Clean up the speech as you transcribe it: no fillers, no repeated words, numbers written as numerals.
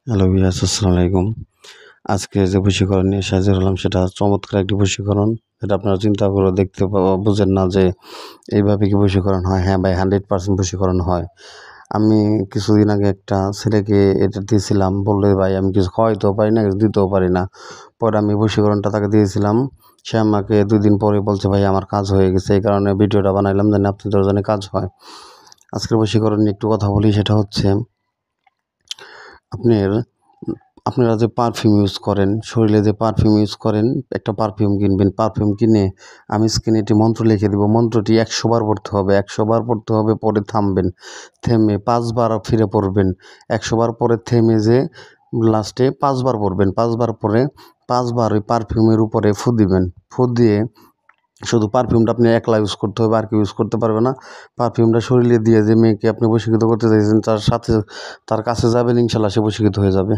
Hello viewers, আসসালামু আলাইকুম। আজকে যে বশীকরণ নিয়ে হাজির হলাম সেটা চমৎকার একটি বশীকরণ। এটা আপনারা চিন্তা করে দেখতে বুঝেন না যে এইভাবে কি বশীকরণ হয়? হ্যাঁ ভাই, 100% বশীকরণ হয়। আমি কিছুদিন আগে একটা ছেলেকে এটা দিয়েছিলাম, বললে ভাই আমি কিছু খাওয়াইতেও পারি না, কিছু দিতেও পারি না। পরে আমি বশীকরণটা তাকে দিয়েছিলাম। সে আমাকে 2 দিন পরে বলছে ভাই আমার কাজ হয়ে গেছে। এই কারণে ভিডিওটা বানাইলাম যেন আপনাদের জানি কাজ হয়। আজকের বশীকরণ নিয়ে একটু কথা বলি, সেটা হচ্ছে আপনার আপনারা যে পারফিউম ইউজ করেন, শরীরে যে পারফিউম ইউজ করেন, একটা পারফিউম কিনবেন। পারফিউম কিনে আমি স্ক্রিনে একটি মন্ত্র লিখে দেবো। মন্ত্রটি 100 বার পড়তে হবে, 100 বার পড়তে হবে। পরে থামবেন, থেমে 5 বার ফিরে পড়বেন। 100 বার পরে থেমে যে লাস্টে 5 বার পড়বেন। 5 বার পরে 5 বার ওই পারফিউমের উপরে ফু দিবেন। ফু দিয়ে শুধু পারফিউমটা আপনি একলা ইউজ করতে হবে, আর কেউ ইউজ করতে পারবে না। পারফিউমটা শরীরে দিয়ে যে মেয়েকে আপনি বশীকৃত করতে চাইছেন তার কাছে যাবেন, ইনশাল্লাহ সে বশীকৃত হয়ে যাবে।